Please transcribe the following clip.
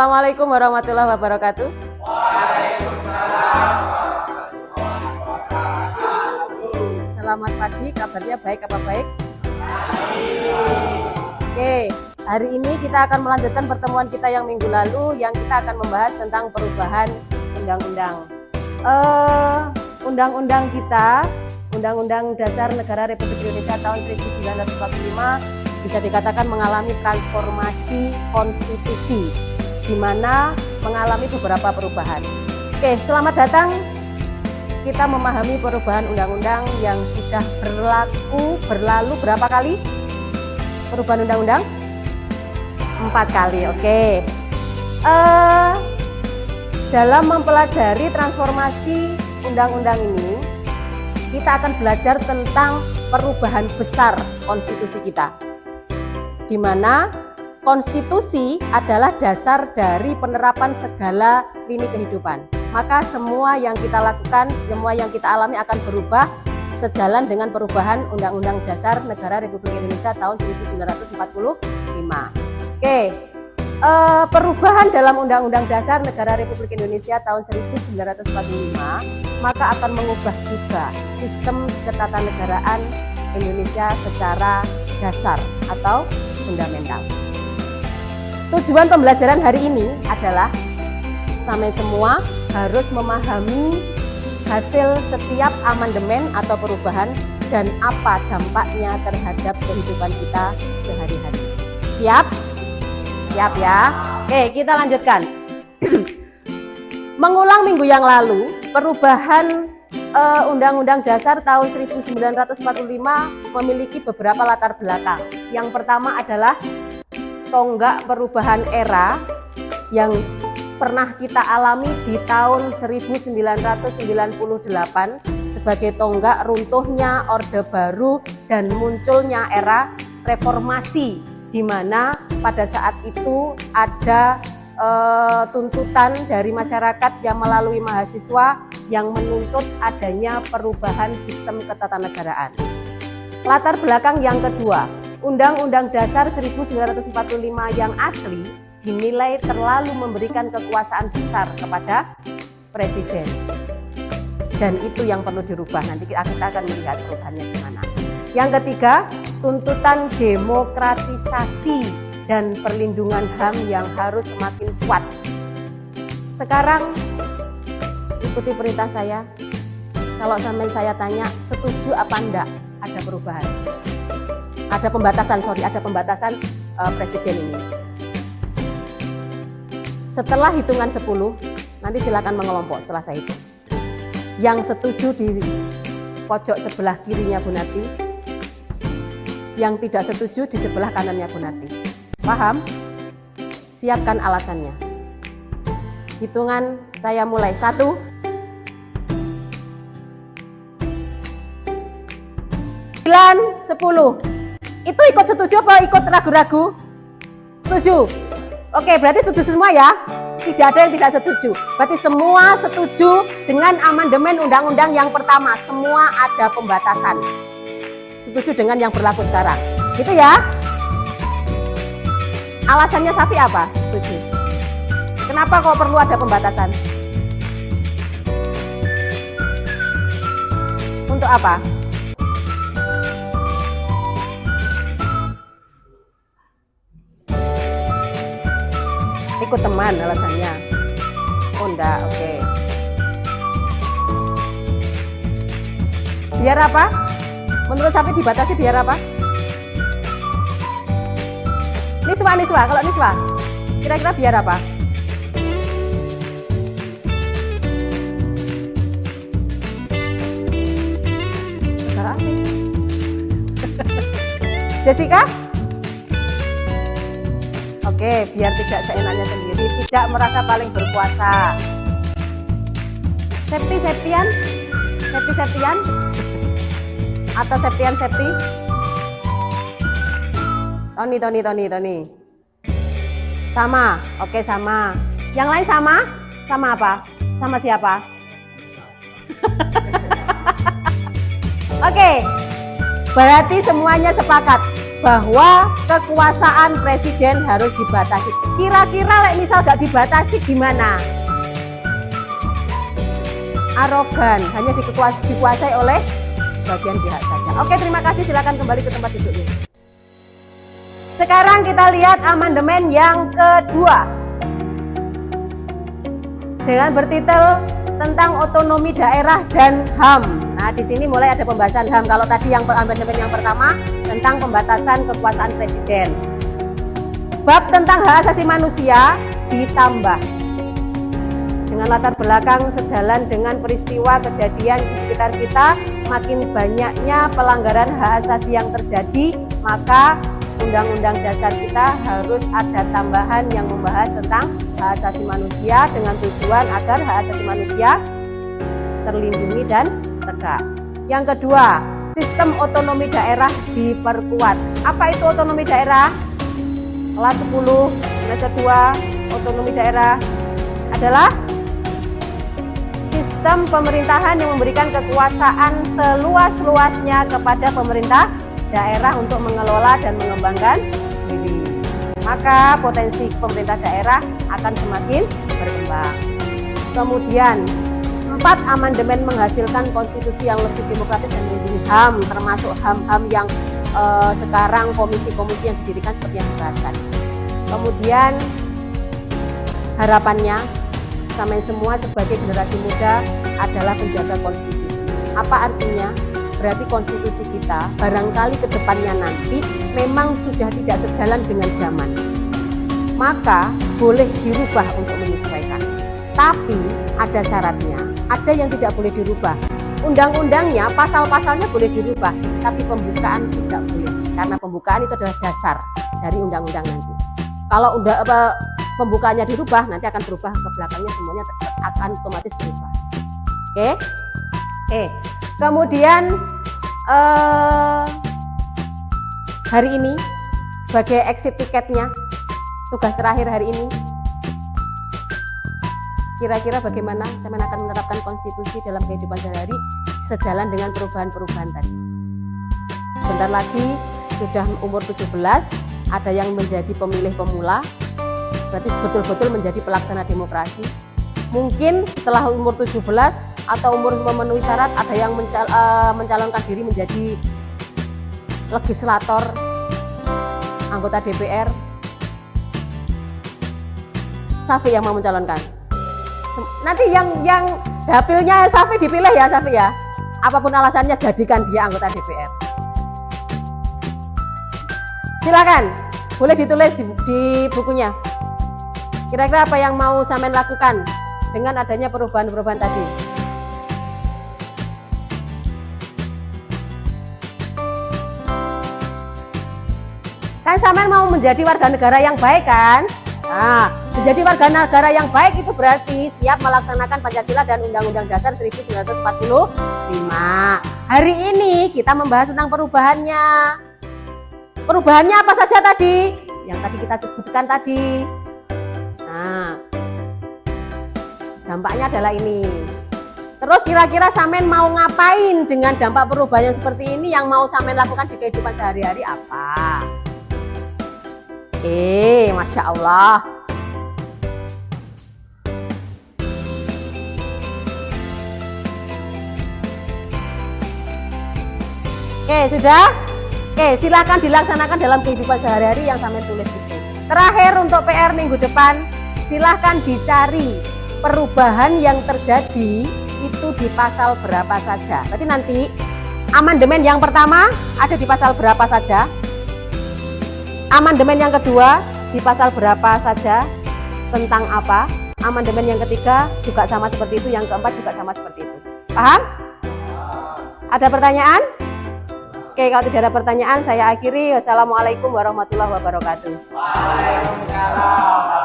Assalamualaikum warahmatullahi wabarakatuh. Waalaikumsalam. Selamat pagi, kabarnya baik apa baik? Oke, hari ini kita akan melanjutkan pertemuan kita yang minggu lalu yang kita akan membahas tentang perubahan undang-undang. Undang-undang kita, Undang-Undang Dasar Negara Republik Indonesia tahun 1945 bisa dikatakan mengalami transformasi konstitusi, di mana mengalami beberapa perubahan. Oke, selamat datang. Kita memahami perubahan undang-undang yang sudah berlalu berapa kali? Perubahan undang-undang? 4 kali, oke. Dalam mempelajari transformasi undang-undang ini, kita akan belajar tentang perubahan besar konstitusi kita, di mana konstitusi adalah dasar dari penerapan segala lini kehidupan. Maka semua yang kita lakukan, semua yang kita alami akan berubah sejalan dengan perubahan Undang-Undang Dasar Negara Republik Indonesia tahun 1945. Oke, perubahan dalam Undang-Undang Dasar Negara Republik Indonesia tahun 1945 maka akan mengubah juga sistem ketatanegaraan Indonesia secara dasar atau fundamental. Tujuan pembelajaran hari ini adalah sampai semua harus memahami hasil setiap amandemen atau perubahan dan apa dampaknya terhadap kehidupan kita sehari-hari. Siap? Siap ya? Oke, kita lanjutkan. Mengulang minggu yang lalu, perubahan Undang-Undang Dasar tahun 1945 memiliki beberapa latar belakang. Yang pertama adalah tonggak perubahan era yang pernah kita alami di tahun 1998 sebagai tonggak runtuhnya Orde Baru dan munculnya era reformasi, di mana pada saat itu ada tuntutan dari masyarakat yang melalui mahasiswa yang menuntut adanya perubahan sistem ketatanegaraan. Latar belakang yang kedua, Undang-Undang Dasar 1945 yang asli dinilai terlalu memberikan kekuasaan besar kepada presiden. Dan itu yang perlu dirubah, nanti kita akan melihat perubahannya di mana. Yang ketiga, tuntutan demokratisasi dan perlindungan HAM yang harus semakin kuat. Sekarang ikuti perintah saya. Kalau sampai saya tanya, setuju apa enggak ada perubahan? Ada pembatasan presiden ini. Setelah hitungan 10, nanti silakan mengelompok setelah saya hitung. Yang setuju di pojok sebelah kirinya Bu Nati, yang tidak setuju di sebelah kanannya Bu Nati. Paham? Siapkan alasannya. Hitungan saya mulai. 1, 9, 10. Itu ikut setuju apa ikut ragu-ragu? Setuju? Oke, berarti setuju semua ya? Tidak ada yang tidak setuju. Berarti semua setuju dengan amandemen undang-undang yang pertama. Semua ada pembatasan. Setuju dengan yang berlaku sekarang. Gitu ya? Alasannya Safi apa? Setuju. Kenapa kok perlu ada pembatasan? Untuk apa? Ikut teman alasannya. Oh enggak, oke. Biar apa? Menurut Safi dibatasi biar apa? Niswa. Kalau niswa, kira-kira biar apa? Negara asing. Jessica? Oke, biar tidak seenaknya sendiri, tidak merasa paling berkuasa. Septian? Atau septi? Tony. Sama, oke sama. Yang lain sama? Sama apa? Sama siapa? Oke, berarti semuanya sepakat. bahwa kekuasaan presiden harus dibatasi. Kira-kira misal gak dibatasi gimana? Arogan, hanya dikuasai oleh bagian pihak saja. Oke, terima kasih, silakan kembali ke tempat duduknya. Sekarang kita lihat amandemen yang kedua dengan bertitel tentang otonomi daerah dan HAM. Nah, di sini mulai ada pembahasan HAM. Kalau tadi yang amandemen yang pertama tentang pembatasan kekuasaan presiden. Bab tentang hak asasi manusia ditambah dengan latar belakang sejalan dengan peristiwa kejadian di sekitar kita, makin banyaknya pelanggaran hak asasi yang terjadi, maka Undang-Undang Dasar kita harus ada tambahan yang membahas tentang hak asasi manusia dengan tujuan agar hak asasi manusia terlindungi dan tegak. Yang kedua, sistem otonomi daerah diperkuat. Apa itu otonomi daerah? Kelas 10, semester 2, otonomi daerah adalah sistem pemerintahan yang memberikan kekuasaan seluas-luasnya kepada pemerintah daerah untuk mengelola dan mengembangkan diri. Maka potensi pemerintah daerah akan semakin berkembang. Kemudian 4 amandemen menghasilkan konstitusi yang lebih demokratis dan melindungi HAM, termasuk HAM-HAM yang sekarang komisi-komisi yang didirikan seperti yang dibahas tadi. Kemudian harapannya sampai semua sebagai generasi muda adalah penjaga konstitusi. Apa artinya? Berarti konstitusi kita barangkali ke depannya nanti memang sudah tidak sejalan dengan zaman. Maka boleh dirubah untuk menyesuaikan. Tapi ada syaratnya, ada yang tidak boleh dirubah. Undang-undangnya, pasal-pasalnya boleh dirubah, tapi pembukaan tidak boleh. Karena pembukaan itu adalah dasar dari undang-undang nanti. Kalau pembukaannya dirubah, nanti akan berubah ke belakangnya, semuanya akan otomatis berubah. Oke? Kemudian hari ini sebagai exit tiketnya, tugas terakhir hari ini, kira-kira bagaimana Semen akan menerapkan konstitusi dalam kehidupan sehari-hari sejalan dengan perubahan-perubahan tadi. Sebentar lagi sudah umur 17, ada yang menjadi pemilih pemula, berarti betul-betul menjadi pelaksana demokrasi. Mungkin setelah umur 17 atau umur memenuhi syarat, ada yang mencalonkan diri menjadi legislator, anggota DPR. Safi yang mau mencalonkan. Nanti yang dapilnya Safi dipilih ya, Safi ya. Apapun alasannya, jadikan dia anggota DPR. Silakan, boleh ditulis di bukunya. Kira-kira apa yang mau Samen lakukan dengan adanya perubahan-perubahan tadi? Kan Samen mau menjadi warga negara yang baik kan? Nah, menjadi warga negara yang baik itu berarti siap melaksanakan Pancasila dan Undang-Undang Dasar 1945. Hari ini kita membahas tentang perubahannya. Perubahannya apa saja tadi? Yang tadi kita sebutkan tadi. Nah, dampaknya adalah ini. Terus kira-kira Samen mau ngapain dengan dampak perubahan yang seperti ini? Yang mau Samen lakukan di kehidupan sehari-hari apa? Masya Allah. Sudah? Silakan dilaksanakan dalam kehidupan sehari-hari yang Samen tulis itu. Terakhir untuk PR minggu depan, silahkan dicari perubahan yang terjadi itu di pasal berapa saja. Berarti nanti amandemen yang pertama ada di pasal berapa saja, amandemen yang kedua di pasal berapa saja, tentang apa, amandemen yang ketiga juga sama seperti itu, yang keempat juga sama seperti itu. Paham? Ada pertanyaan? Kalau tidak ada pertanyaan, saya akhiri. Wassalamualaikum warahmatullahi wabarakatuh. Waalaikumsalam.